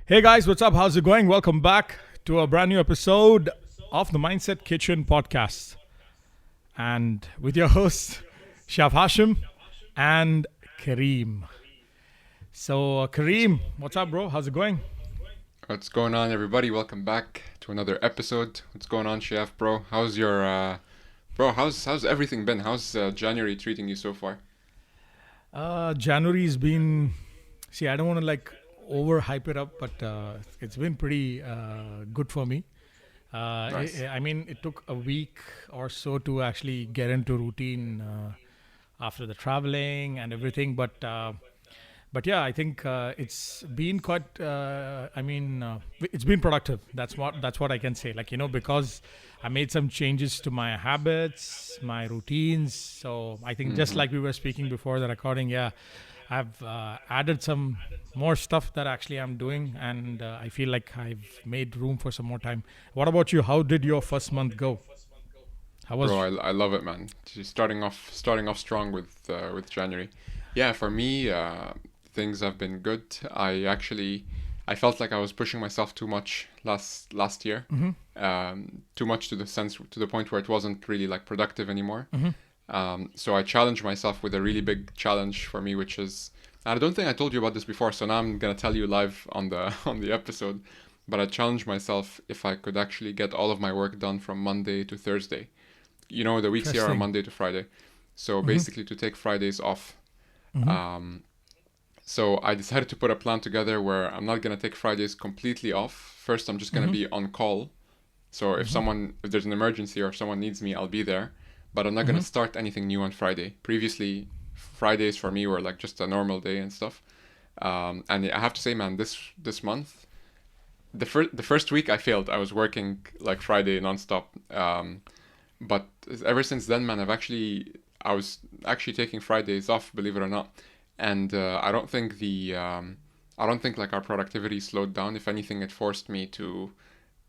Hey guys, what's up? How's it going? Welcome back to a brand new episode of the Mindset Kitchen podcast. And with your hosts, Sheyaf Hashim and Kareem. So, Kareem, what's up, bro? How's it going? What's going on, everybody? Welcome back to another episode. What's going on, Chef, bro? How's your bro? How's everything been? How's January treating you so far? January's been, see, I don't want to like overhype it up, but it's been pretty good for me. Nice. I mean, it took a week or so to actually get into routine after the traveling and everything, but yeah, I think it's been quite. It's been productive. That's what I can say. Like because I made some changes to my habits, my routines. So I think just Mm-hmm. like we were speaking before the recording, yeah, I've added some more stuff that actually I'm doing, and I feel like I've made room for some more time. What about you? How did your first month go? How Bro, was? I love it, man. Just starting off strong with January. Yeah, for me, things have been good. I felt like I was pushing myself too much last year. Mm-hmm. Too much to the point where it wasn't really like productive anymore. Mm-hmm. So I challenged myself with a really big challenge for me, which is, and I don't think I told you about this before, so now I'm gonna tell you live on the on the episode. But I challenged myself if I could actually get all of my work done from Monday to Thursday. The weeks here are Interesting. Monday to Friday, so Mm-hmm. basically to take Fridays off. Mm-hmm. Um, so I decided to put a plan together where I'm not gonna take Fridays completely off. First, I'm just gonna Mm-hmm. be on call, so Mm-hmm. if there's an emergency or if someone needs me, I'll be there. But I'm not Mm-hmm. gonna start anything new on Friday. Previously, Fridays for me were like just a normal day and stuff. And I have to say, man, this month, the first week I failed. I was working like Friday nonstop. But ever since then, man, I was actually taking Fridays off, believe it or not. And I don't think like our productivity slowed down. If anything, it forced me to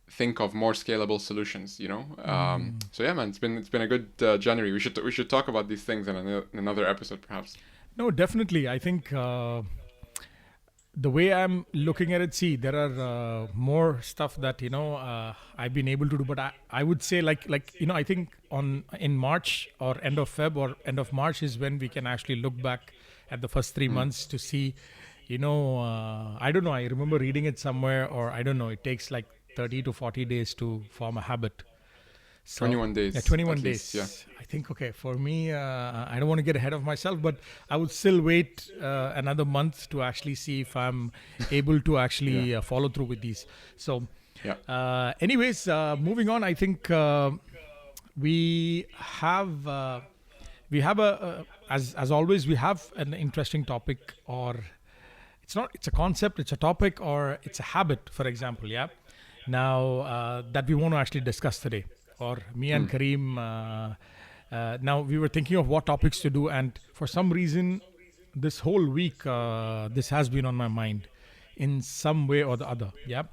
think of more scalable solutions. Mm. So yeah, man, it's been a good January. We should talk about these things in another episode, perhaps. No, definitely. I think the way I'm looking at it, see, there are more stuff that I've been able to do, but I would say I think on in March or end of Feb or end of March is when we can actually look back at the first three Mm. months to see, I don't know. I remember reading it somewhere, or I don't know. It takes like 30 to 40 days to form a habit. So 21 yeah, days 21 at least. Yeah. days. I think okay for me. I don't want to get ahead of myself, but I would still wait another month to actually see if I'm able to Yeah. actually follow through with these. So, Yeah. anyways, moving on. I think we have uh, we have as always we have an interesting topic, or it's a concept, it's a topic, or it's a habit, for example. Yeah, now that we want to actually discuss today, or me and Mm. Kareem, now we were thinking of what topics to do, and for some reason this whole week this has been on my mind in some way or the other. Yeah,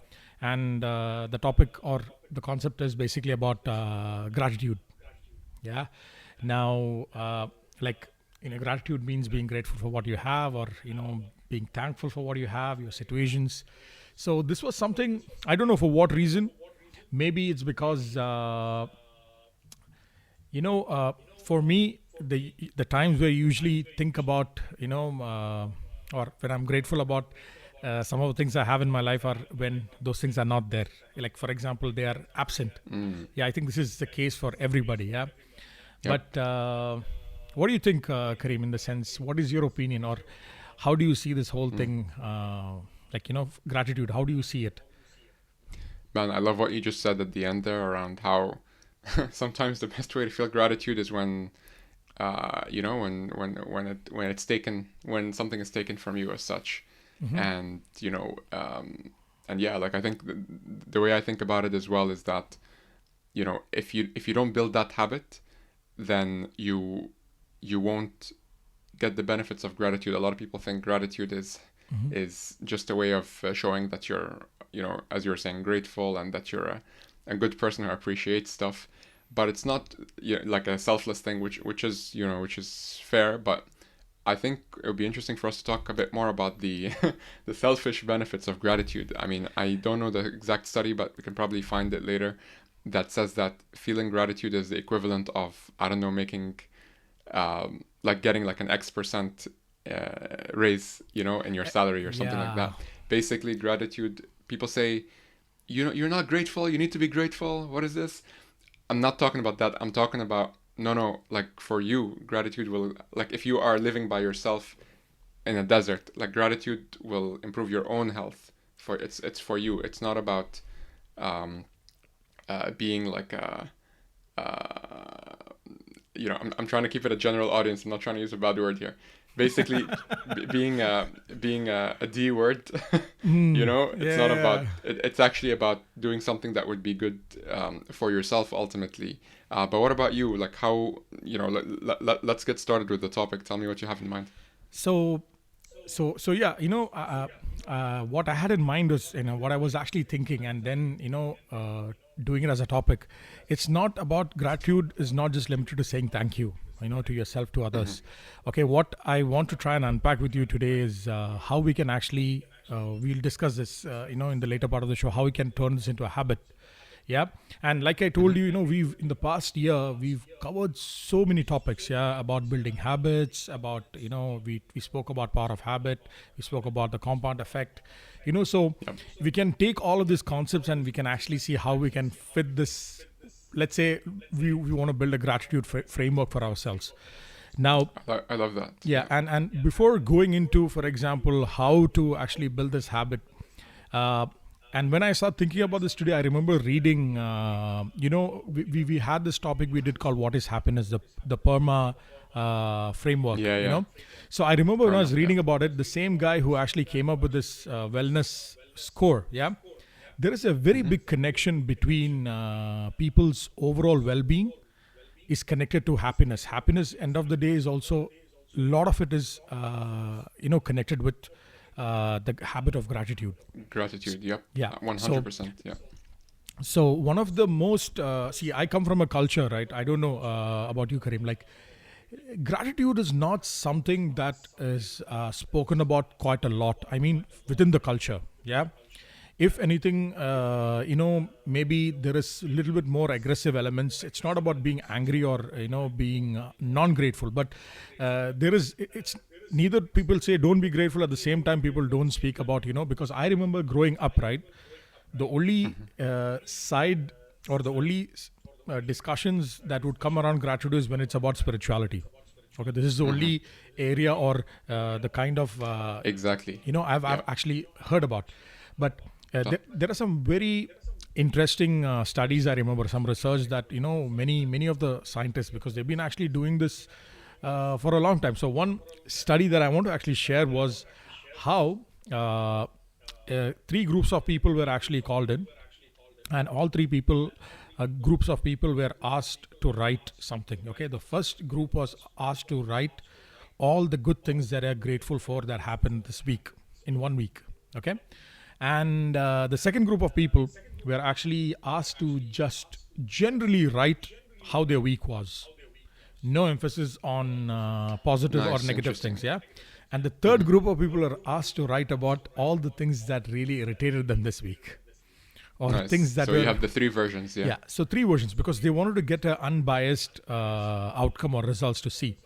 and the topic or the concept is basically about gratitude. Yeah, now like gratitude means being grateful for what you have, or being thankful for what you have, your situations. So this was something, I don't know for what reason. Maybe it's because for me, the times where I usually think about, or when I'm grateful about some of the things I have in my life, are when those things are not there. Like for example, they are absent. Mm. Yeah, I think this is the case for everybody. Yeah, Yep. but what do you think, Kareem? In the sense, what is your opinion, or how do you see this whole Mm. thing? Gratitude. How do you see it? Man, I love what you just said at the end there around how sometimes the best way to feel gratitude is when when something is taken from you as such. Mm-hmm. And and yeah, like I think the way I think about it as well is that if you don't build that habit, then you won't get the benefits of gratitude. A lot of people think gratitude Mm-hmm. is just a way of showing that you're, as you're saying, grateful, and that you're a good person who appreciates stuff. But it's not like a selfless thing, which is which is fair. But I think it would be interesting for us to talk a bit more about the the selfish benefits of gratitude. I mean, I don't know the exact study, but we can probably find it later, that says that feeling gratitude is the equivalent of, I don't know, making like getting like an X% raise, you know, in your salary or something like Yeah. that. Basically, gratitude. People say, you know, you're not grateful. You need to be grateful. What is this? I'm not talking about that. I'm talking about, no, like for you, gratitude will, like if you are living by yourself in a desert, like gratitude will improve your own health. For it's for you. It's not about um, being like a you know, I'm trying to keep it a general audience. I'm not trying to use a bad word here. Basically, being a D word, you Mm, know, it's not about. yeah. It's actually about doing something that would be good for yourself ultimately. But what about you? Like how, you know? Let's get started with the topic. Tell me what you have in mind. So, so yeah, what I had in mind was, what I was actually thinking, and then, doing it as a topic. It's not about gratitude, is not just limited to saying thank you, to yourself, to Mm-hmm. others. Okay, what I want to try and unpack with you today is how we can actually, we'll discuss this, in the later part of the show, how we can turn this into a habit. Yeah. And like I Mm-hmm. told you, we've in the past year we've covered so many topics, yeah, about building habits, about, we spoke about power of habit, we spoke about the compound effect, so Yep. we can take all of these concepts and we can actually see how we can fit this. Let's say we want to build a gratitude framework for ourselves. Now, I love that. yeah, Yeah. and before going into, for example, how to actually build this habit, uh, and when I started thinking about this today, I remember reading, we had this topic we did called "What is Happiness," the PERMA framework, Yeah. Yeah. So I remember when I was Perma. Yeah. reading about it, the same guy who actually came up with this wellness score, yeah, there is a very Mm-hmm. big connection between people's overall well-being is connected to happiness. Happiness, end of the day, is also a lot of it is connected with the habit of gratitude. Gratitude. Yep. Yeah. One hundred So percent. Yeah. so one of the most see, I come from a culture, right? I don't know about you, Kareem. Like, gratitude is not something that is spoken about quite a lot. I mean, within the culture, yeah. If anything, maybe there is a little bit more aggressive elements. It's not about being angry or being non-grateful, but there is. It's neither. People say don't be grateful, at the same time people don't speak about, because I remember growing up, right? The only Mm-hmm. side, or the only discussions that would come around gratitude is when it's about spirituality. Okay, this is the Mm-hmm. only area, or the kind of Exactly. I've Yep. actually heard about. But Tough. there are some very interesting studies. I remember some research that, many of the scientists, because they've been actually doing this for a long time. So one study that I want to actually share was how three groups of people were actually called in, and all three people groups of people were asked to write something. Okay, the first group was asked to write all the good things that are grateful for that happened this week, in 1 week. Okay, and the second group of people were actually asked to just generally write how their week was, no emphasis on positive or Nice. negative Interesting. things, yeah. And the third Mm-hmm. group of people are asked to write about all the things that really irritated them this week, or Nice. things that So you were, have the three versions. Yeah. yeah, so three versions, because they wanted to get an unbiased outcome or results to see.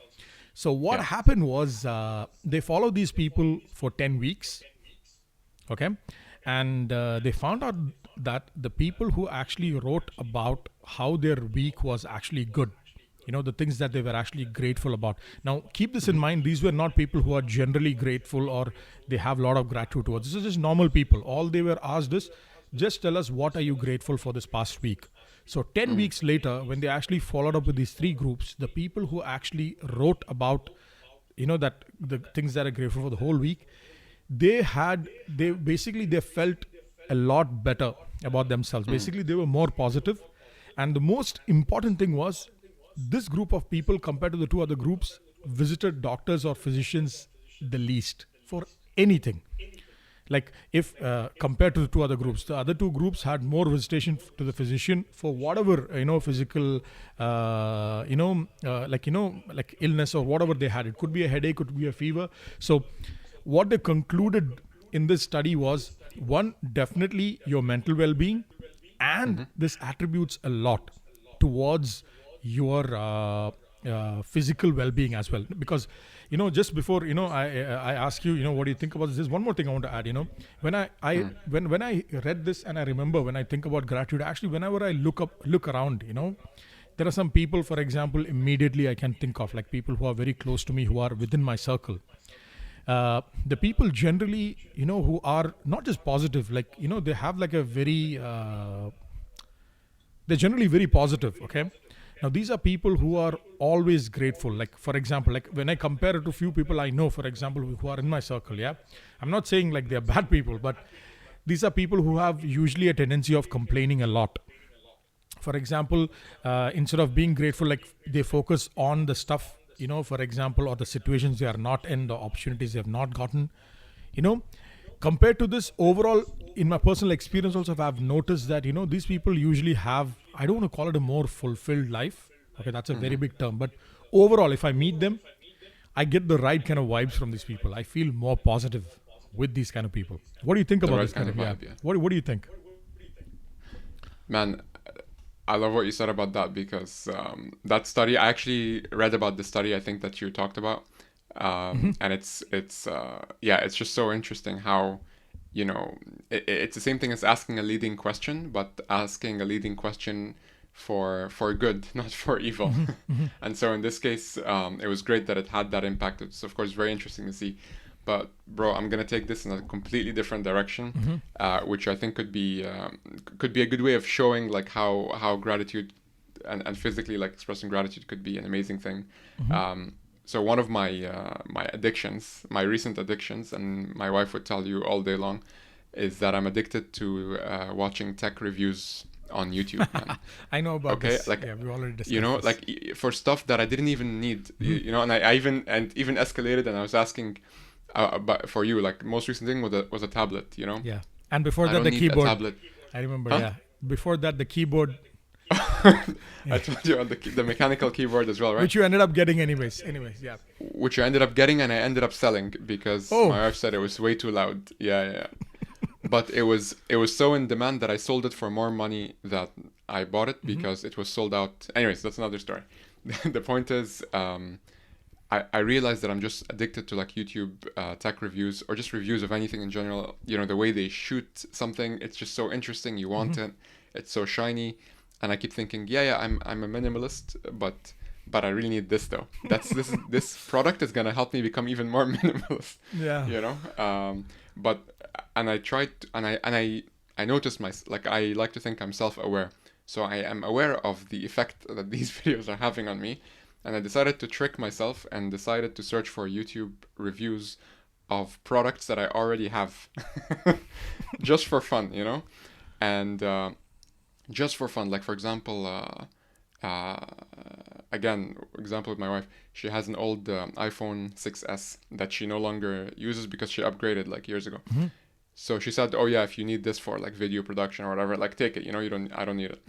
So what Yeah. happened was, they followed these people for 10 weeks. Okay, and they found out that the people who actually wrote about how their week was actually good, the things that they were actually grateful about. Now keep this in Mm-hmm. mind, these were not people who are generally grateful or they have a lot of gratitude towards. This is just normal people. All they were asked is, just tell us what are you grateful for this past week. So 10 Mm-hmm. weeks later, when they actually followed up with these three groups, the people who actually wrote about, that the things that are grateful for the whole week, they basically, they felt a lot better about themselves. Mm. Basically, they were more positive. And the most important thing was, this group of people, compared to the two other groups, visited doctors or physicians the least for anything. Like if compared to the two other groups, the other two groups had more visitation to the physician for whatever physical like illness or whatever they had. It could be a headache, could be a fever. So what they concluded in this study was, one, definitely your mental well-being, and this attributes a lot towards your physical well-being as well. Because just before I ask you, what do you think about this? There's one more thing I want to add. When when I read this, and I remember when I think about gratitude, actually whenever I look around, there are some people, for example, immediately I can think of, like people who are very close to me, who are within my circle. The people generally, who are not just positive, like, they have like a very, they're generally very positive, okay? Now, these are people who are always grateful. Like, for example, like when I compare it to few people I know, for example, who are in my circle, yeah? I'm not saying like they're bad people, but these are people who have usually a tendency of complaining a lot. For example, instead of being grateful, like they focus on the stuff, for example, or the situations they are not in, the opportunities they have not gotten, compared to this overall, in my personal experience also, I've noticed that, these people usually have, I don't want to call it a more fulfilled life. Okay, that's a very big term. But overall, if I meet them, I get the right kind of vibes from these people. I feel more positive with these kind of people. What do you think about this kind of vibe? Yeah. What do you think? Man, I love what you said about that, because that study, I actually read about the study I think that you talked about. And it's just so interesting how, it's the same thing as asking a leading question, but asking a leading question for good, not for evil. And so in this case, it was great that it had that impact. It's of course very interesting to see. But bro, I'm gonna take this in a completely different direction, which I think could be a good way of showing like how gratitude and physically like expressing gratitude could be an amazing thing. So one of my my recent addictions, and my wife would tell you all day long, is that I'm addicted to watching tech reviews on YouTube. Man. I know about this. Like, yeah, we already discussed this. like for stuff that I didn't even need, and I even escalated, and I was asking, but for you, like most recent thing was a tablet, Yeah, and before I that don't the need keyboard. a tablet. I remember. Huh? Yeah, before that the keyboard, I told you on the mechanical keyboard as well, right? which you ended up getting anyways. Yeah. Which I ended up getting, and I ended up selling because Oh. my wife said it was way too loud. Yeah. But it was so in demand that I sold it for more money that I bought it, because it was sold out. Anyways, that's another story. The point is, I realized that I'm just addicted to like YouTube tech reviews, or just reviews of anything in general. The way they shoot something, it's just so interesting. You want it. It's so shiny. And I keep thinking, I'm a minimalist, but I really need this though. This product is gonna help me become even more minimalist. Yeah. But I tried, and I noticed I like to think I'm self-aware, so I am aware of the effect that these videos are having on me, and I decided to trick myself and decided to search for YouTube reviews of products that I already have, just for fun, and. Just for fun, like for example, again, example with my wife, she has an old iPhone 6S that she no longer uses because she upgraded like years ago. So she said, "Oh yeah, if you need this for like video production or whatever, like take it. I don't need it."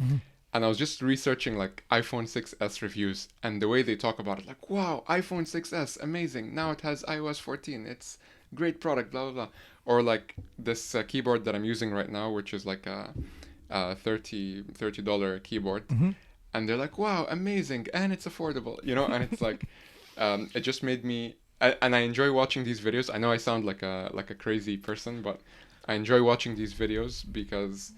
And I was just researching like iPhone 6S reviews, and the way they talk about it, like, "Wow, iPhone 6S, amazing! Now it has iOS 14. It's great product, blah blah blah." Or like this keyboard that I'm using right now, which is like a $30 keyboard, and they're like, "Wow, amazing, and it's affordable," and it's like, it just made me, and I enjoy watching these videos. I know I sound like a crazy person, but I enjoy watching these videos because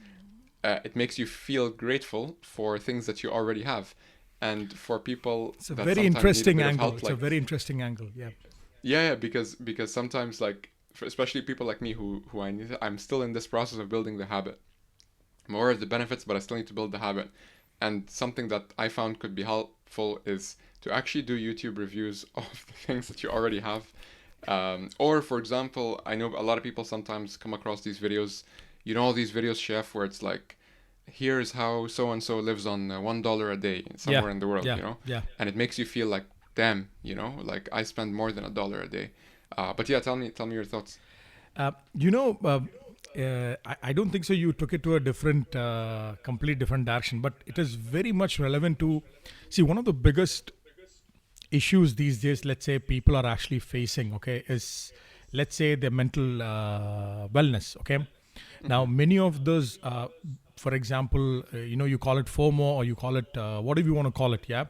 it makes you feel grateful for things that you already have, and for people. It's a that very sometimes interesting need a bit of angle. help, It's a very interesting angle. Yeah. yeah, because sometimes like especially people like me who I'm still in this process of building the habit. More of the benefits, but I still need to build the habit. And something that I found could be helpful is to actually do YouTube reviews of the things that you already have. Or, for example, I know a lot of people sometimes come across these videos. All these videos, Chef, where it's like, here's how so-and-so lives on $1 a day somewhere in the world, Yeah. And it makes you feel like, damn, like I spend more than $1 a day. But yeah, tell me your thoughts. I don't think so. You took it to a different, complete different direction, but it is very much relevant to see one of the biggest issues these days. Let's say people are actually facing. Okay, is let's say their mental wellness. Okay, now many of those, for example, you call it FOMO or you call it whatever you want to call it. Yeah.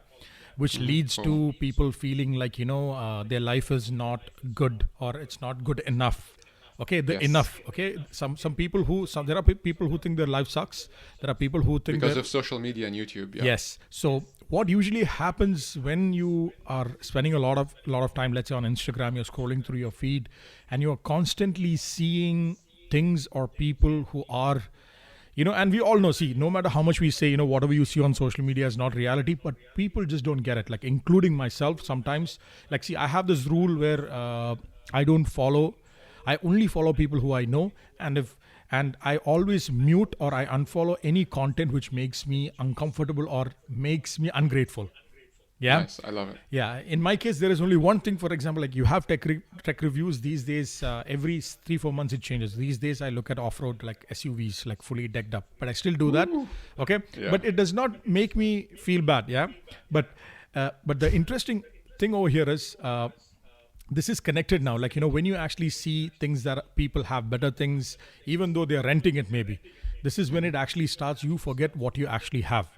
Which leads to people feeling like their life is not good or it's not good enough. Okay, the Yes. enough. Okay, some people there are people who think their life sucks. There are people who think Because that of social media and YouTube. Yeah. yes. So what usually happens when you are spending a lot of time, let's say on Instagram, you're scrolling through your feed, and you're constantly seeing things or people who are, and we all know, see, no matter how much we say, whatever you see on social media is not reality, but people just don't get it. Like including myself, sometimes, like, see, I have this rule where I only follow people who I know, and I always mute or I unfollow any content which makes me uncomfortable or makes me ungrateful. Yeah. Nice. I love it. Yeah. In my case, there is only one thing. For example, like you have tech reviews these days. Every 3-4 months it changes. These days I look at off road like SUVs, like fully decked up. But I still do that. Okay. Yeah. But it does not make me feel bad. Yeah. But the interesting thing over here is. This is connected now. Like, when you actually see things that people have better things, even though they're renting it, maybe this is when it actually starts. You forget what you actually have.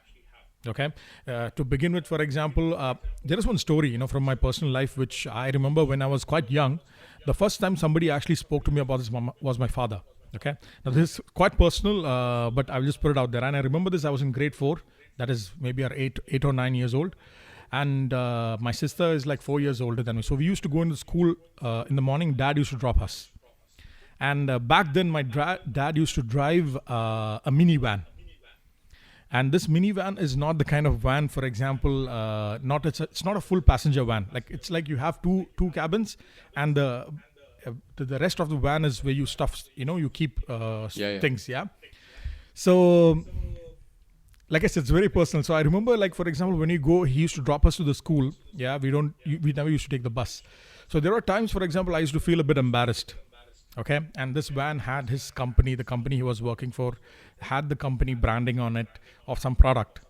Okay. To begin with, for example, there is one story, from my personal life, which I remember when I was quite young. The first time somebody actually spoke to me about this was my father. Okay. Now, this is quite personal, but I'll just put it out there. And I remember this, I was in grade 4. That is maybe 8 or 9 years old. And my sister is like 4 years older than me. So we used to go into school in the morning. Dad used to drop us. And back then, my dad used to drive a minivan. And this minivan is not the kind of van, for example, it's not a full passenger van. Like it's like you have two cabins, and the rest of the van is where you stuff, you keep things. Yeah. So, like I said, it's very personal. So I remember, like, for example, when he used to drop us to the school. Yeah, we never used to take the bus. So there were times, for example, I used to feel a bit embarrassed. Okay. And this van had his company, the company he was working for, had the company branding on it of some product.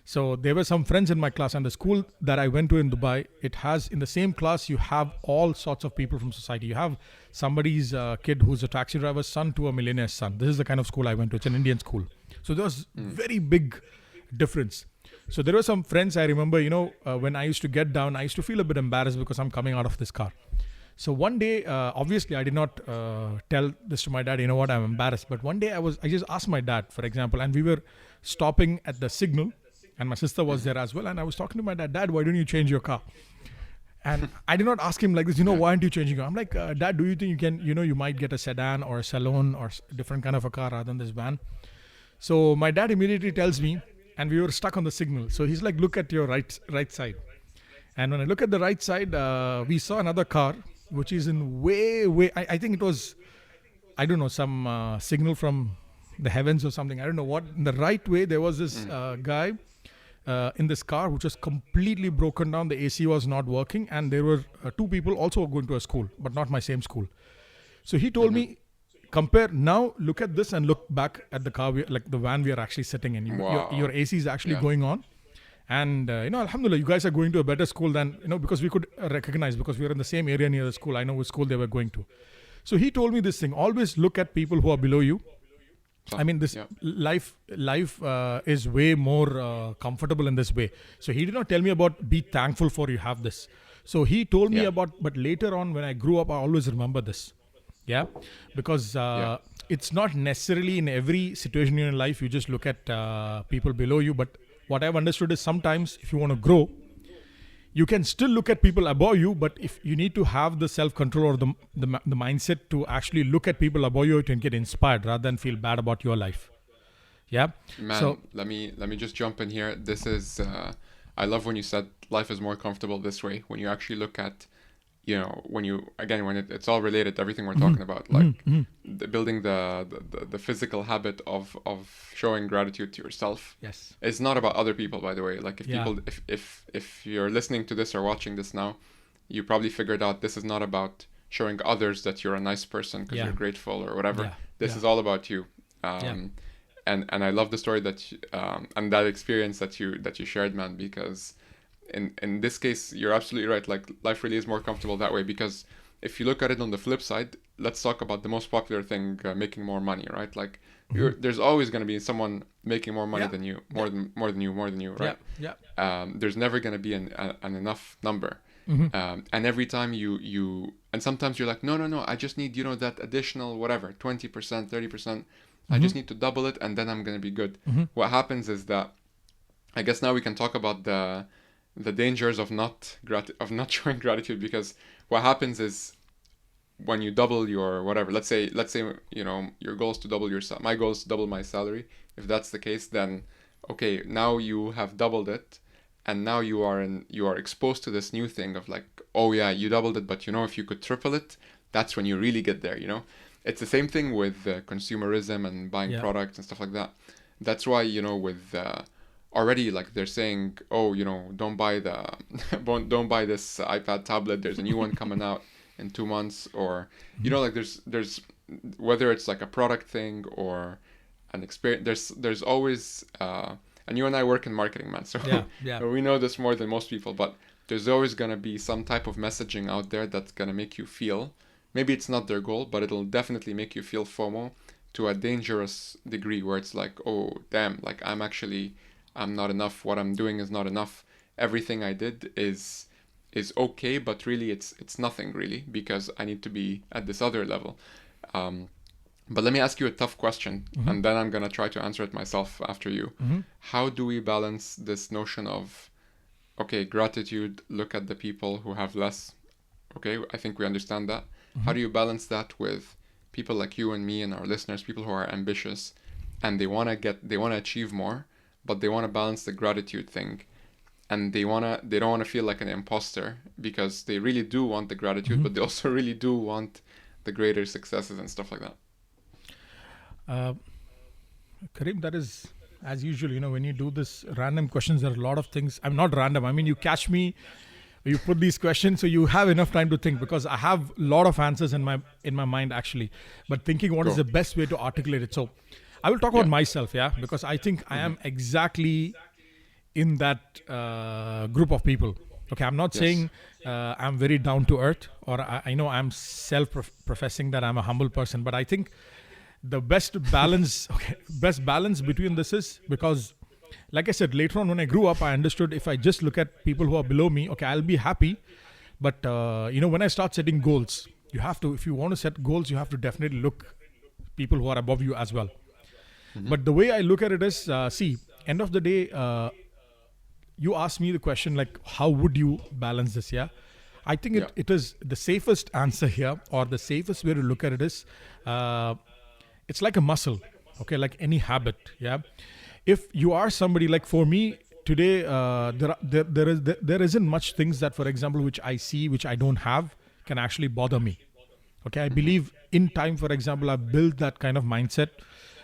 So there were some friends in my class, and the school that I went to in Dubai, it has, in the same class, you have all sorts of people from society. You have somebody's kid who's a taxi driver's son to a millionaire's son. This is the kind of school I went to. It's an Indian school. So there was very big difference. So there were some friends I remember, when I used to get down, I used to feel a bit embarrassed because I'm coming out of this car. So one day, obviously I did not tell this to my dad, you know what, I'm embarrassed. But one day I just asked my dad, for example, and we were stopping at the signal, and my sister was there as well. And I was talking to my dad, why don't you change your car? And I did not ask him like this, why aren't you changing? I'm like, Dad, do you think you can, you might get a sedan or a salon or a different kind of a car rather than this van? So my dad immediately tells me, and we were stuck on the signal. So he's like, look at your right side. And when I look at the right side, we saw another car, which is in way, I think it was, I don't know, some signal from the heavens or something. I don't know what. In the right way, there was this guy in this car, which was completely broken down. The AC was not working. And there were two people also going to a school, but not my same school. So he told me, compare now, look at this and look back at the car, like the van we are actually sitting in. Your AC is actually going on. And, alhamdulillah, you guys are going to a better school than, because we could recognize, because we were in the same area near the school. I know which school they were going to. So he told me this thing, always look at people who are below you. I mean, this life is way more comfortable in this way. So he did not tell me about be thankful for you have this. So he told me about, but later on when I grew up, I always remember this. Yeah, because it's not necessarily in every situation in your life, you just look at people below you. But what I've understood is sometimes if you want to grow, you can still look at people above you, but if you need to have the self-control or the mindset to actually look at people above you and get inspired rather than feel bad about your life. Yeah. Man, so let me just jump in here. This is I love when you said life is more comfortable this way. When you actually look at, when it's all related to everything we're talking about, like building the physical habit of showing gratitude to yourself. Yes. It's not about other people, by the way. Like if you're listening to this or watching this now, you probably figured out this is not about showing others that you're a nice person because Yeah. you're grateful or whatever. Yeah. This Yeah. is all about you. Yeah. And I love the story and that experience that you shared, man, because in this case you're absolutely right. Like, life really is more comfortable that way, because if you look at it on the flip side, let's talk about the most popular thing, making more money, right? Like, there's always going to be someone making more money Yeah. than you, more than you, right? Yeah. There's never going to be an enough number. And every time you and sometimes you're like, no, I just need, that additional whatever, 20%, 30%. I just need to double it, and then I'm going to be good. What happens is that, I guess now we can talk about the dangers of not showing gratitude, because what happens is, when you double your whatever, let's say your goal is to double my goal is to double my salary. If that's the case, then okay, now you have doubled it, and now you are exposed to this new thing of like, oh yeah, you doubled it, but if you could triple it, that's when you really get there. It's the same thing with consumerism and buying Yeah. products and stuff like that. That's why with already, like, they're saying, oh, don't buy don't buy this iPad tablet, there's a new one coming out in 2 months, or like there's whether it's like a product thing or an experience, there's always and you and I work in marketing, man, so Yeah. we know this more than most people, but there's always going to be some type of messaging out there that's going to make you feel, maybe it's not their goal, but it'll definitely make you feel FOMO to a dangerous degree, where it's like, oh damn, like I'm not enough, what I'm doing is not enough, everything I did is okay, but really it's nothing, really, because I need to be at this other level. But let me ask you a tough question, and then I'm gonna try to answer it myself after you. How do we balance this notion of, okay, gratitude, look at the people who have less, okay, I think we understand that. How do you balance that with people like you and me and our listeners, people who are ambitious and they want to achieve more, but they want to balance the gratitude thing, and they don't want to feel like an imposter, because they really do want the gratitude, but they also really do want the greater successes and stuff like that. Kareem, that is, as usual, when you do this random questions, there are a lot of things. I'm not random. I mean, you catch me, you put these questions, so you have enough time to think, because I have a lot of answers in my mind, actually. But thinking what is Cool. the best way to articulate it. So I will talk about myself, because I think I am exactly in that group of people. Okay, I'm not saying I'm very down to earth, or I know I'm self-professing that I'm a humble person, but I think the best balance between this is, because like I said, later on when I grew up, I understood if I just look at people who are below me, okay, I'll be happy. But when I start setting goals, if you want to set goals, you have to definitely look people who are above you as well. But the way I look at it is, end of the day, you asked me the question, like, how would you balance this? I think it is the safest answer here, or the safest way to look at it is, it's like a muscle, okay, like any habit. If you are somebody, like for me today, there isn't much things that, for example, which I see, which I don't have, can actually bother me. Okay, I believe in time, for example, I've built that kind of mindset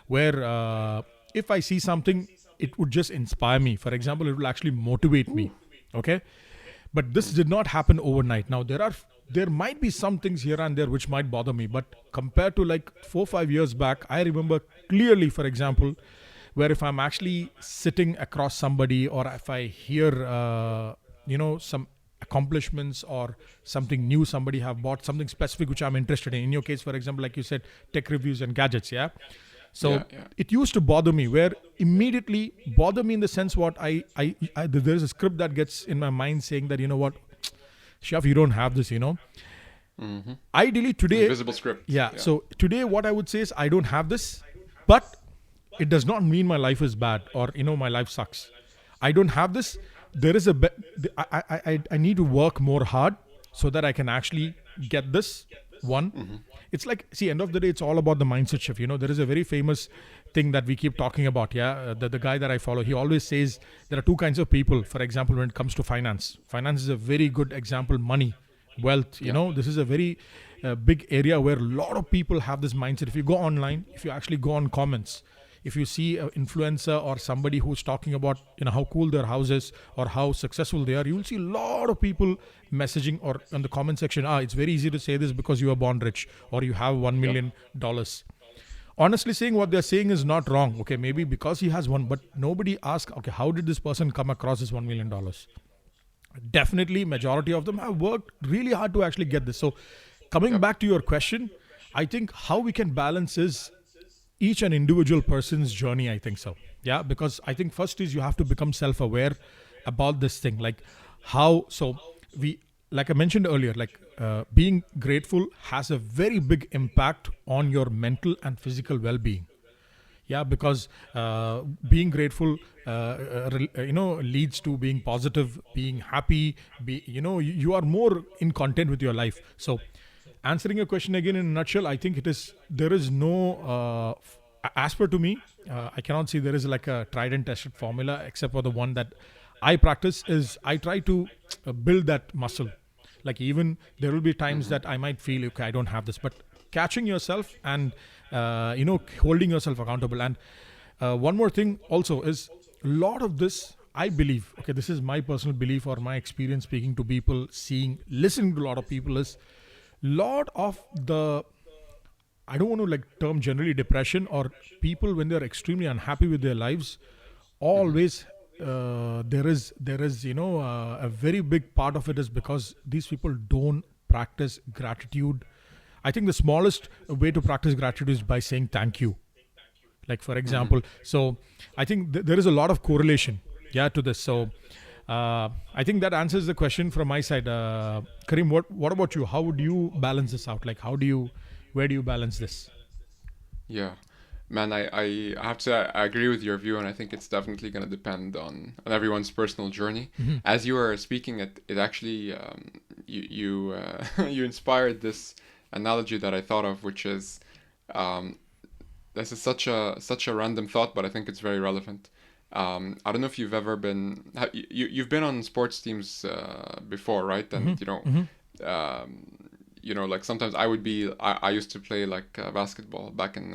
where if I see something, it would just inspire me. For example, it will actually motivate me. Okay, but this did not happen overnight. Now there might be some things here and there which might bother me, but compared to like 4-5 years back, I remember clearly, for example, where if I'm actually sitting across somebody, or if I hear some accomplishments or something new somebody have bought, something specific which I'm interested in your case, for example, like you said, tech reviews and gadgets. So it used to bother me, where immediately bother me in the sense what there's a script that gets in my mind saying that, what, Sheyaf, you don't have this, Ideally today, Invisible script. So today what I would say is I don't have this, but it does not mean my life is bad, or my life sucks. I don't have this. There is I need to work more hard so that I can actually get this one. It's like, end of the day, it's all about the mindset shift. There is a very famous thing that we keep talking about. The guy that I follow, he always says there are two kinds of people. For example, when it comes to finance is a very good example. Money, wealth, this is a very big area where a lot of people have this mindset. If you go online, if you actually go on comments, if you see an influencer or somebody who's talking about, how cool their house is or how successful they are, you will see a lot of people messaging or in the comment section, it's very easy to say this because you are born rich or you have $1 Yep. million. Honestly saying, what they're saying is not wrong. Okay, maybe because he has one, but nobody asks, okay, how did this person come across this $1 million? Definitely majority of them have worked really hard to actually get this. So coming Yep. back to your question, I think how we can balance is each and individual person's journey. I think so. Yeah, because I think first is you have to become self-aware about this thing, like how. So we, like I mentioned earlier, like being grateful has a very big impact on your mental and physical well-being. Yeah, because being grateful leads to being positive, being happy, you are more in content with your life. So answering your question again in a nutshell, I think it is, there is no as per to me, I cannot see there is like a tried and tested formula, except for the one that I practice is I try to build that muscle. Like even there will be times Mm-hmm. that I might feel, okay, I don't have this, but catching yourself and holding yourself accountable. And one more thing also is a lot of this, I believe, okay, this is my personal belief or my experience speaking to people, seeing, listening to a lot of people, is lot of the, I don't want to like term generally depression or people when they're extremely unhappy with their lives, Mm-hmm. always there is a very big part of it is because these people don't practice gratitude. I think the smallest way to practice gratitude is by saying thank you, like for Mm-hmm. example. So I think there is a lot of correlation, yeah, to this. So I think that answers the question from my side. Kareem, what about you? How would you balance this out? Like how do you, where do you balance this? Yeah, man, I have to say I agree with your view, and I think it's definitely going to depend on everyone's personal journey. Mm-hmm. As you were speaking, it actually you inspired this analogy that I thought of, which is um, this is such a random thought, but I think it's very relevant. I don't know if you've ever been you've been on sports teams before, right? Mm-hmm. And Mm-hmm. um, like sometimes I used to play like basketball back in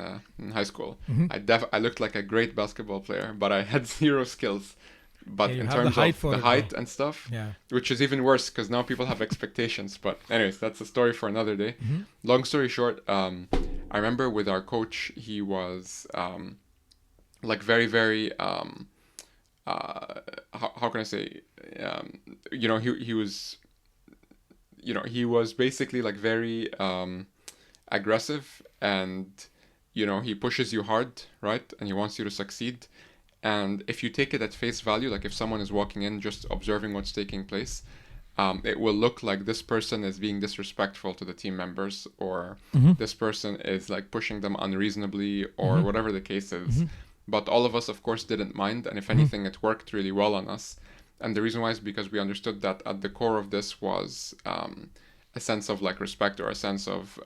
high school. Mm-hmm. I looked like a great basketball player, but I had zero skills. Yeah, But you in have the terms height of for the it though. height and stuff, Yeah. which is even worse because now people have expectations. But anyways, that's a story for another day. Mm-hmm. Long story short, I remember with our coach, he was like very very how can I say, he was, he was basically like very aggressive, and he pushes you hard, right, and he wants you to succeed. And if you take it at face value, like if someone is walking in just observing what's taking place, it will look like this person is being disrespectful to the team members, or Mm-hmm. this person is like pushing them unreasonably, or Mm-hmm. whatever the case is. Mm-hmm. But all of us, of course, didn't mind, and if Mm-hmm. anything, it worked really well on us. And the reason why is because we understood that at the core of this was a sense of like respect, or a sense of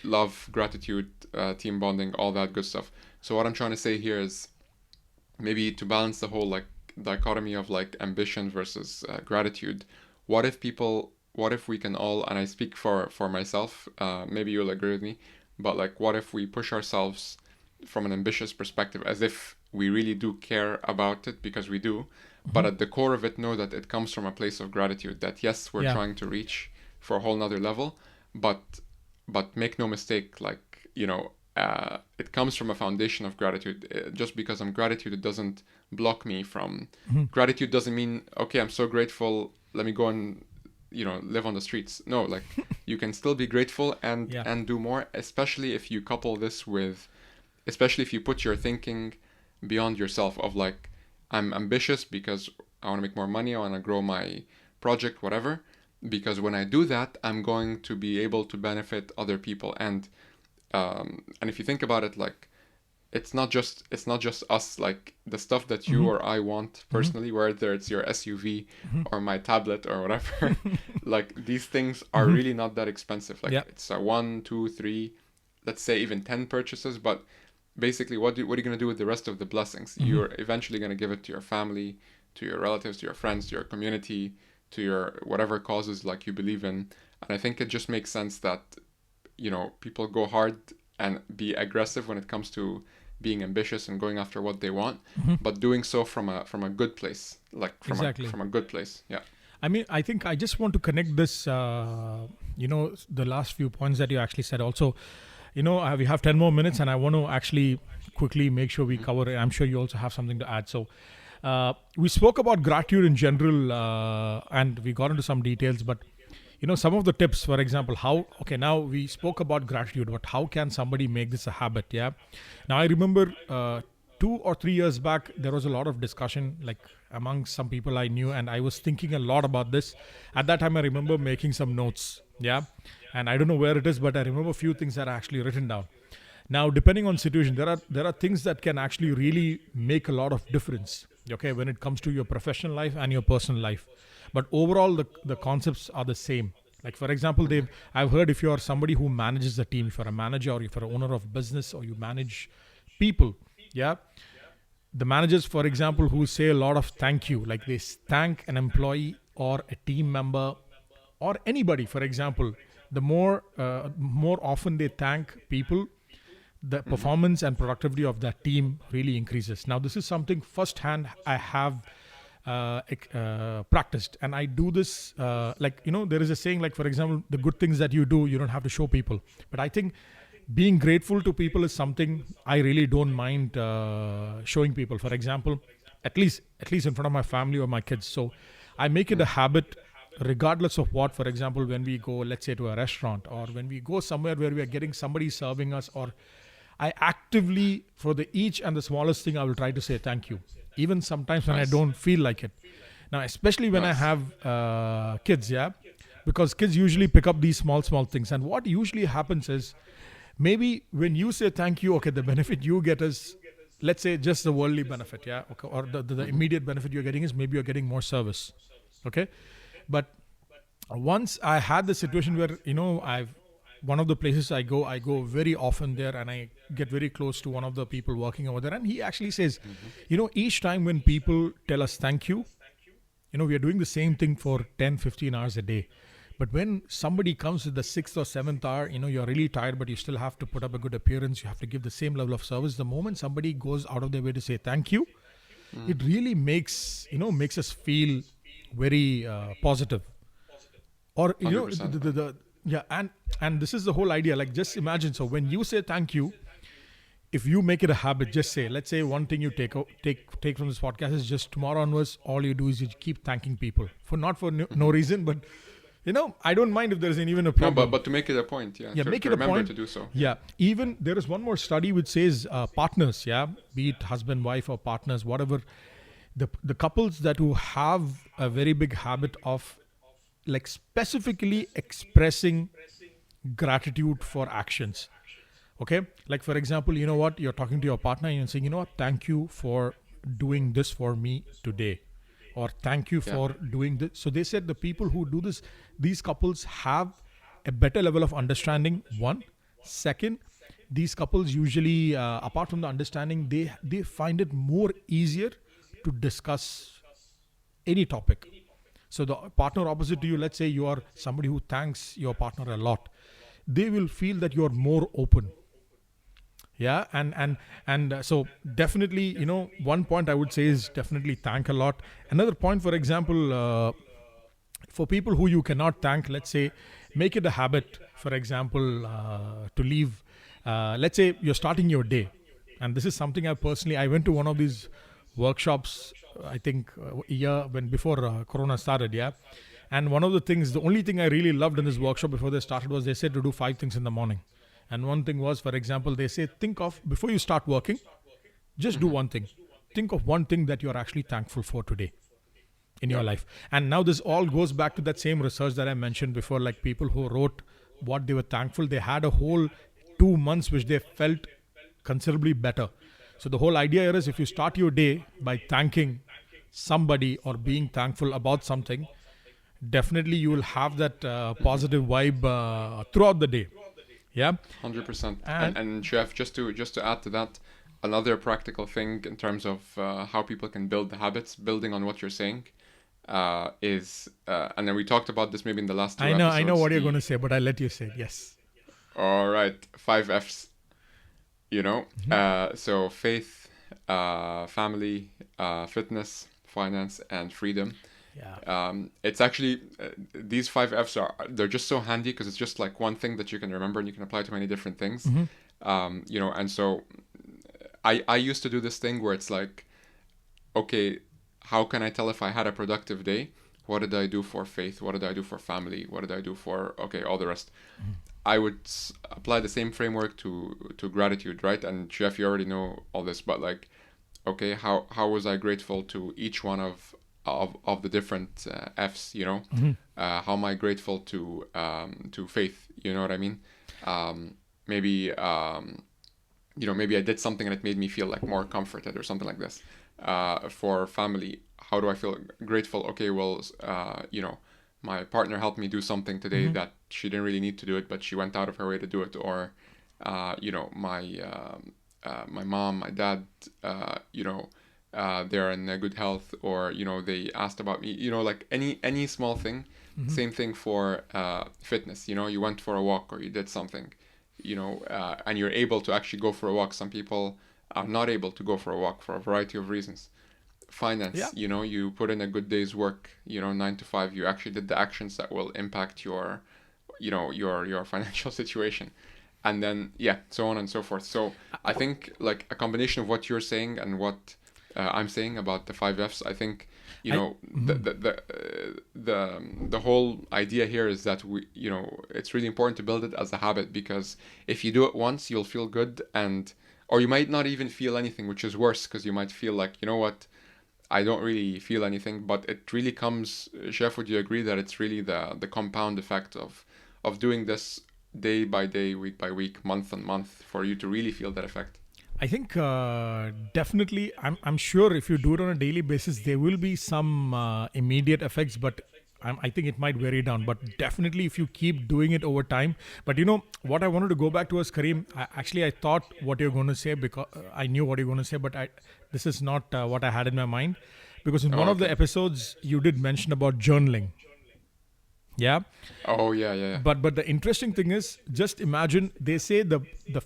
love, gratitude, team bonding, all that good stuff. So what I'm trying to say here is maybe to balance the whole like dichotomy of like ambition versus gratitude. What if we can all, and I speak for myself, maybe you'll agree with me, but like what if we push ourselves from an ambitious perspective, as if we really do care about it, because we do, Mm-hmm. but at the core of it know that it comes from a place of gratitude, that yes, we're Yeah. trying to reach for a whole nother level, but make no mistake, like it comes from a foundation of gratitude. Just because I'm gratitude, it doesn't block me from Mm-hmm. gratitude. Doesn't mean, okay, I'm so grateful, let me go and live on the streets. No, like you can still be grateful and Yeah. do more, especially if you couple this with, especially if you put your thinking beyond yourself, of like, I'm ambitious because I want to make more money, I want to grow my project, whatever, because when I do that, I'm going to be able to benefit other people. And if you think about it, like it's not just us, like the stuff that you Mm-hmm. or I want Mm-hmm. personally, whether it's your SUV Mm-hmm. or my tablet or whatever, like these things are Mm-hmm. really not that expensive. Like Yeah. it's a one, two, three, let's say even 10 purchases, but basically what are you going to do with the rest of the blessings? Mm-hmm. You're eventually going to give it to your family, to your relatives, to your friends, to your community, to your whatever causes like you believe in. And I think it just makes sense that people go hard and be aggressive when it comes to being ambitious and going after what they want, but doing so from a good place, like Exactly. from a good place. Yeah. I mean, I think I just want to connect this, the last few points that you actually said. Also, we have 10 more minutes, and I want to actually quickly make sure we cover it. I'm sure you also have something to add. So, we spoke about gratitude in general, and we got into some details, but some of the tips, for example, now we spoke about gratitude, but how can somebody make this a habit? Yeah. Now, I remember 2 or 3 years back, there was a lot of discussion, like among some people I knew, and I was thinking a lot about this. At that time, I remember making some notes. Yeah. And I don't know where it is, but I remember a few things that are actually written down. Now, depending on situation, there are things that can actually really make a lot of difference. Okay, when it comes to your professional life and your personal life, but overall, the concepts are the same. Like for example, I've heard if you are somebody who manages a team, if you're a manager or if you're an owner of business or you manage people, yeah, the managers, for example, who say a lot of thank you, like they thank an employee or a team member or anybody, for example, the more often they thank people, the performance and productivity of that team really increases. Now, this is something firsthand I have practiced, and I do this. There is a saying, like for example, the good things that you do, you don't have to show people. But I think being grateful to people is something I really don't mind showing people. For example, at least in front of my family or my kids. So I make it a habit, regardless of what. For example, when we go, let's say, to a restaurant, or when we go somewhere where we are getting somebody serving us, or I actively, for the each and the smallest thing, I will try to say thank you, even sometimes when I Nice. don't feel like it. Now, especially when I Nice. have kids, yeah, because kids usually pick up these small things. And what usually happens is, maybe when you say thank you, okay, the benefit you get is, let's say, just the worldly benefit, yeah, okay, or the immediate benefit you're getting is maybe you're getting more service, okay. But once I had the situation where I've one of the places I go very often there, and I get very close to one of the people working over there, and he actually says, each time when people tell us thank you, we are doing the same thing for 10-15 hours a day. But when somebody comes to the 6th or 7th hour, you're really tired, but you still have to put up a good appearance. You have to give the same level of service. The moment somebody goes out of their way to say thank you, it really makes us feel very positive. Or 100%. yeah, and this is the whole idea. Like, just imagine. So when you say thank you, if you make it a habit, just say, let's say one thing you take from this podcast is, just tomorrow onwards, all you do is you keep thanking people for not for no reason, but I don't mind if there isn't even a No, problem. but to make it a point, Yeah, to make to it a remember point. to do so. Yeah, even there is one more study which says partners, yeah, be it husband, wife, or partners, whatever, the couples that who have a very big habit of, like, specifically expressing gratitude for actions. Okay, like for example, what, you're talking to your partner and you're saying, thank you for doing this for me today, or thank you Yeah. for doing this. So they said the people who do this, these couples have a better level of understanding. One, second, these couples usually, apart from the understanding, they find it more easier to discuss any topic. So the partner opposite to you, let's say you are somebody who thanks your partner a lot, they will feel that you're more open. Yeah, so definitely, one point I would say is definitely thank a lot. Another point, for example, for people who you cannot thank, let's say, make it a habit, for example, to leave, let's say you're starting your day, and this is something I went to one of these workshops, I think a year when before corona started, yeah. And one of the only thing I really loved in this workshop before they started was, they said to do 5 things in the morning. And one thing was, for example, they say, think of, before you start working, just do one thing. Think of one thing that you're actually thankful for today in your Yeah. life. And now this all goes back to that same research that I mentioned before, like people who wrote what they were thankful, they had a whole 2 months which they felt considerably better. So the whole idea here is, if you start your day by thanking somebody or being thankful about something, definitely you will have that positive vibe throughout the day. Yeah. 100%. And And Chef, just to add to that, another practical thing in terms of how people can build the habits, building on what you're saying, and then we talked about this maybe in the last two I know episodes. what you're the- going to say, but I'll let you say it. Yes. All right, 5 F's. you know. So faith, family, fitness, finance, and freedom. Yeah. It's actually these 5 Fs they're just so handy because it's just like one thing that you can remember and you can apply to many different things. You know, and so I used to do this thing where it's like, okay, how can I tell if I had a productive day? What did I do for faith? What did I do for family? What did I do for, okay, all the rest? I would apply the same framework to gratitude, right? And Jeff, you already know all this, but like, okay, how was I grateful to each one of the different Fs? You know, how am I grateful to faith? You know what I mean? Maybe you know, maybe I did something and it made me feel like more comforted or something like this. For family, how do I feel grateful? Okay, well, you know, my partner helped me do something today that she didn't really need to do it, but she went out of her way to do it. Or, you know, my mom, my dad, you know, they're in good health, or you know, they asked about me. You know, like any small thing. Same thing for fitness. You know, you went for a walk or you did something. You know, and you're able to actually go for a walk. Some people are not able to go for a walk for a variety of reasons. Finance, Yeah. you know, you put in a good day's work, you know, 9 to 5, you actually did the actions that will impact your, you know, your financial situation. And then, yeah, so on and so forth. So I think like a combination of what you're saying and what I'm saying about the 5 Fs, I think, you I. know, the whole idea here is that we, you know, it's really important to build it as a habit, because if you do it once, you'll feel good, and or you might not even feel anything, which is worse, because you might feel like, you know what, I don't really feel anything. But it really comes, Chef, would you agree that it's really the compound effect of doing this day by day, week by week, month on month, for you to really feel that effect? I think definitely. I'm sure if you do it on a daily basis, there will be some immediate effects, but I think it might vary down. But definitely, if you keep doing it over time. But you know what I wanted to go back to was Kareem. I thought what you're going to say, because I knew what you're going to say, but this is not what I had in my mind, because in one Oh, of the okay. episodes you did mention about journaling. Yeah. Oh, yeah, yeah, yeah. But the interesting thing is, just imagine, they say the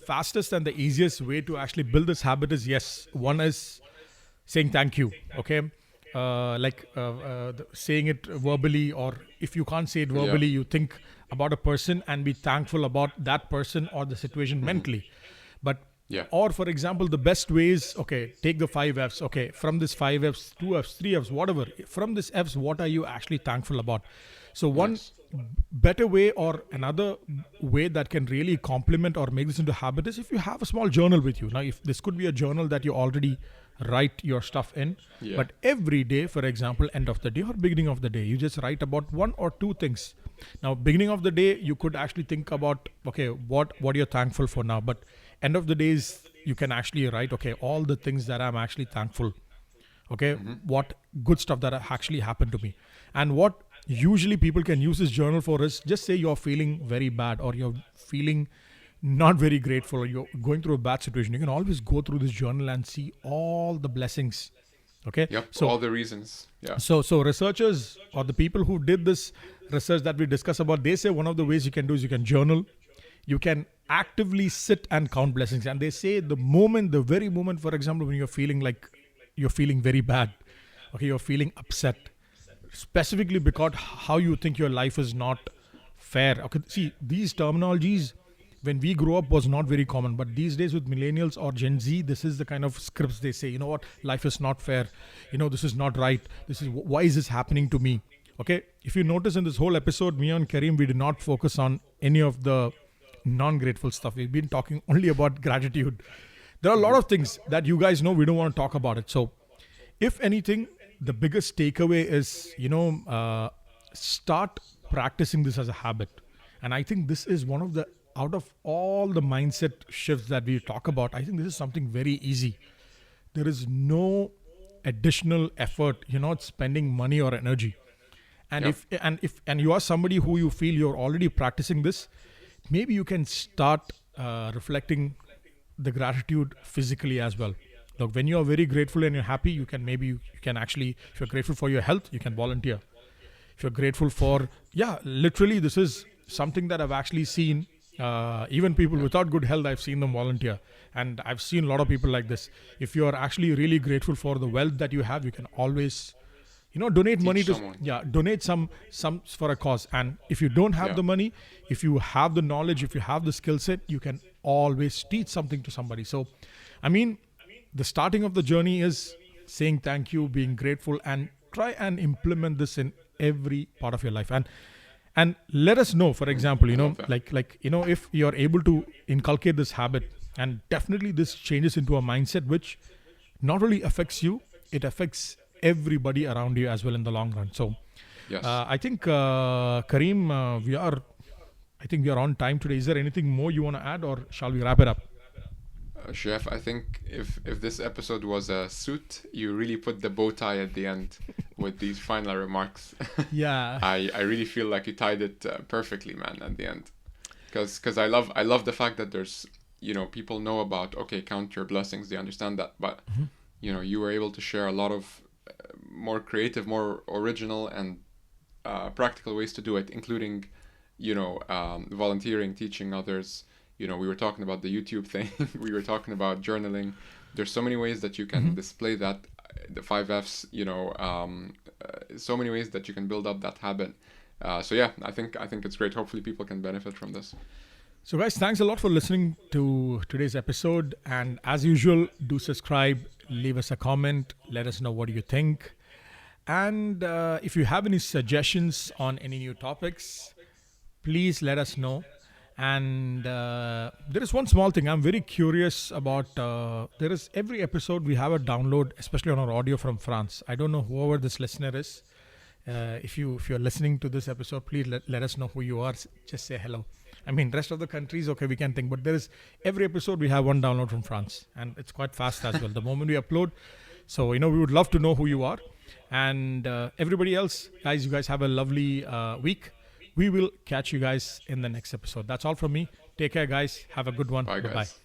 fastest and the easiest way to actually build this habit is, yes, one is saying thank you. Okay. Saying it verbally, or if you can't say it Yeah. verbally, you think about a person and be thankful about that person or the situation mentally. But Yeah. or for example, the best way is, okay, take the 5 Fs. Okay, from this 5 Fs, 2 Fs, 3 Fs, whatever, from this Fs, what are you actually thankful about? So one Nice. better way, or another way that can really complement or make this into habit, is if you have a small journal with you. Now, if this could be a journal that you already write your stuff in, Yeah. but every day, for example, end of the day or beginning of the day, you just write about one or two things. Now, beginning of the day, you could actually think about, okay, what you're thankful for now. But end of the days, you can actually write, okay, all the things that I'm actually thankful. Okay, what good stuff that actually happened to me. And what usually people can use this journal for is, just say you're feeling very bad, or you're feeling not very grateful, or you're going through a bad situation. You can always go through this journal and see all the blessings. Okay, Yep. so All the reasons. Yeah. so researchers, or the people who did this research that we discuss about, they say one of the ways you can do is, you can journal. You can actively sit and count blessings. And they say the very moment, for example, when you're feeling very bad, okay, you're feeling upset, specifically because how you think your life is not fair. Okay, see, these terminologies when we grew up was not very common, but these days with millennials or Gen Z, this is the kind of scripts they say. You know what, life is not fair, this is not right, this is why is this happening to me. Okay, if you notice in this whole episode, me and Kareem, we did not focus on any of the non-grateful stuff. We've been talking only about gratitude. There are a lot of things that you guys know we don't want to talk about it. So if anything, the biggest takeaway is, start practicing this as a habit. And I think this is one of the, out of all the mindset shifts that we talk about, I think this is something very easy. There is no additional effort. You're not spending money or energy. And Yep. if you are somebody who you feel you're already practicing this, maybe you can start reflecting the gratitude physically as well. Look, when you are very grateful and you're happy, you can actually, if you're grateful for your health, you can volunteer. If you're grateful for, yeah, literally, this is something that I've actually seen Even people without good health, I've seen them volunteer. And I've seen a lot of people like this. If you're actually really grateful for the wealth that you have, you can always, donate Teach money to, someone. donate some for a cause. And if you don't have Yeah. the money, if you have the knowledge, if you have the skill set, you can always teach something to somebody. So, I mean, the starting of the journey is saying thank you, being grateful, and try and implement this in every part of your life. And let us know, for example, I love that. if you're able to inculcate this habit, and definitely this changes into a mindset which not only affects you, it affects everybody around you as well in the long run. So Yes. I think Kareem, I think we are on time today. Is there anything more you want to add, or shall we wrap it up? Chef, I think if this episode was a suit, you really put the bow tie at the end with these final remarks. Yeah. I really feel like you tied it perfectly, man, at the end. Because I love the fact that there's people know about, okay, count your blessings, they understand that, but you were able to share a lot of more creative, more original and practical ways to do it, including volunteering, teaching others. We were talking about the YouTube thing. We were talking about journaling. There's so many ways that you can display that, the 5 Fs. So many ways that you can build up that habit. So yeah, I think it's great. Hopefully, people can benefit from this. So, guys, thanks a lot for listening to today's episode. And as usual, do subscribe, leave us a comment, let us know what you think. And if you have any suggestions on any new topics, please let us know. And there is one small thing I'm very curious about. There is every episode we have a download, especially on our audio from France. I don't know whoever this listener is. If you're listening to this episode, please let us know who you are. Just say hello. I mean, rest of the countries, okay, we can think. But there is every episode we have one download from France, and it's quite fast as well. The moment we upload, so we would love to know who you are, and everybody else, guys. You guys have a lovely week. We will catch you guys in the next episode. That's all from me. Take care, guys. Have a good one. Bye, guys. Bye-bye.